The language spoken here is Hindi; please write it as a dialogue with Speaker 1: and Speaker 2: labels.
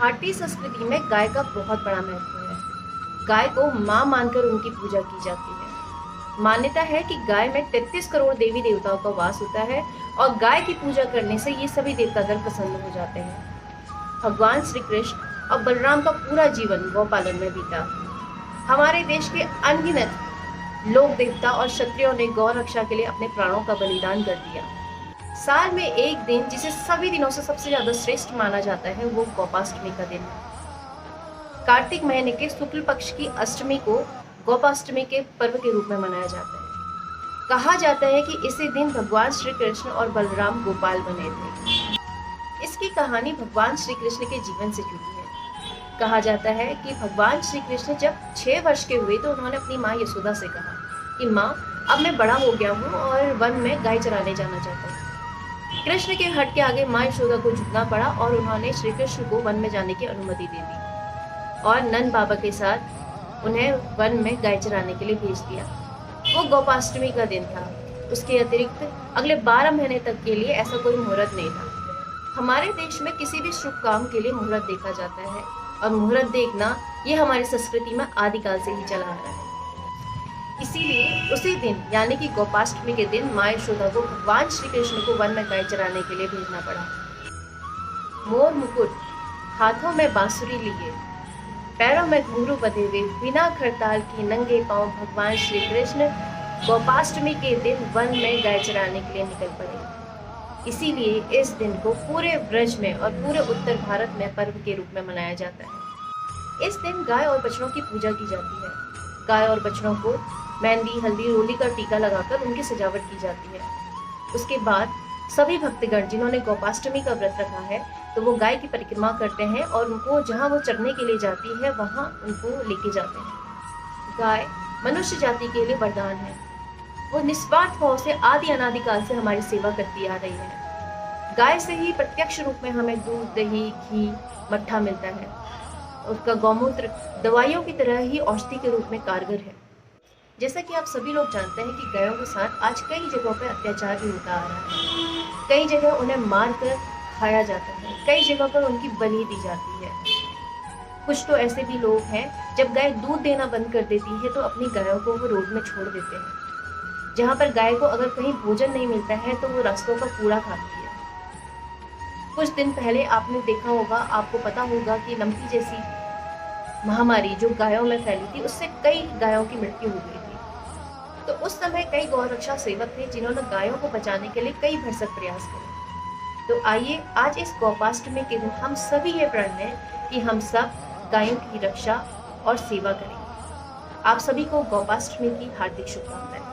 Speaker 1: भारतीय संस्कृति में गाय का बहुत बड़ा महत्व है। गाय को मां मानकर उनकी पूजा की जाती है। मान्यता है कि गाय में 33 करोड़ देवी देवताओं का वास होता है और गाय की पूजा करने से ये सभी देवतागण प्रसन्न हो जाते हैं। भगवान श्री कृष्ण और बलराम का पूरा जीवन गौपालन में बीता। हमारे देश के अनगिनत लोक देवता और क्षत्रियों ने गौ रक्षा के लिए अपने प्राणों का बलिदान कर दिया। साल में एक दिन जिसे सभी दिनों से सबसे ज्यादा श्रेष्ठ माना जाता है वो गोपाष्टमी का दिन है। कार्तिक महीने के शुक्ल पक्ष की अष्टमी को गोपाष्टमी के पर्व के रूप में मनाया जाता है। कहा जाता है कि इसी दिन भगवान श्री कृष्ण और बलराम गोपाल बने थे। इसकी कहानी भगवान श्री कृष्ण के जीवन से जुड़ी है। कहा जाता है कि भगवान श्री कृष्ण जब 6 वर्ष के हुए तो उन्होंने अपनी माँ यशोदा से कहा कि माँ, अब मैं बड़ा हो गया हूँ और वन में गाय चराने जाना चाहता हूँ। कृष्ण के हट के आगे माँ यशोदा को झुकना पड़ा और उन्होंने श्री कृष्ण को वन में जाने की अनुमति दे दी और नंद बाबा के साथ उन्हें वन में गाय चराने के लिए भेज दिया। वो गोपाष्टमी का दिन था। उसके अतिरिक्त अगले 12 महीने तक के लिए ऐसा कोई मुहूर्त नहीं था। हमारे देश में किसी भी शुभ काम के लिए मुहूर्त देखा जाता है और मुहूर्त देखना ये हमारी संस्कृति में आदिकाल से ही चला आ रहा है। इसीलिए उसी दिन यानी कि गोपाष्टमी के दिन माँ यशोदा को भगवान श्री कृष्ण को वन में गाय चराने के लिए भेजना पड़ा। मोर मुकुट, हाथों में बांसुरी लिए, पैरों में घुंघरू बंधे हुए, बिना खड़ताल के नंगे पांव भगवान श्री कृष्ण गोपाष्टमी के दिन वन में गाय चराने के लिए निकल पड़े। इसीलिए इस दिन को पूरे ब्रज में और पूरे उत्तर भारत में पर्व के रूप में मनाया जाता है। इस दिन गाय और बछड़ों की पूजा की जाती है। गाय और बछड़ों को मेहंदी, हल्दी, रोली का टीका लगाकर उनकी सजावट की जाती है। उसके बाद सभी भक्तगण जिन्होंने गोपाष्टमी का व्रत रखा है तो वो गाय की परिक्रमा करते हैं और उनको जहाँ वो चरने के लिए जाती है वहाँ उनको लेके जाते हैं। गाय मनुष्य जाति के लिए वरदान है। वो निस्वार्थ भाव से आदि अनादिकाल से हमारी सेवा करती आ रही है। गाय से ही प्रत्यक्ष रूप में हमें दूध, दही, घी, मट्ठा मिलता है। उसका गौमूत्र दवाइयों की तरह ही औषधि के रूप में कारगर है। जैसा कि आप सभी लोग जानते हैं कि गायों के साथ आज कई जगहों पर अत्याचार भी होता आ रहा है। कई जगह उन्हें मार कर खाया जाता है, कई जगह पर उनकी बलि दी जाती है। कुछ तो ऐसे भी लोग हैं जब गाय दूध देना बंद कर देती है तो अपनी गायों को वो रोड में छोड़ देते हैं। जहाँ पर गाय को अगर कहीं भोजन नहीं मिलता है तो वो रास्तों का कूड़ा खाती है। कुछ दिन पहले आपने देखा होगा, आपको पता होगा कि लंपी जैसी महामारी जो गायों में फैली थी उससे कई गायों की मृत्यु हो गई थी। तो उस समय कई गौरक्षा सेवक थे जिन्होंने गायों को बचाने के लिए कई भरसक प्रयास करे। तो आइए आज इस गोपाष्टमी के दिन हम सभी ये प्रण लें कि हम सब गायों की रक्षा और सेवा करें। आप सभी को गोपाष्टमी की हार्दिक शुभकामनाएं।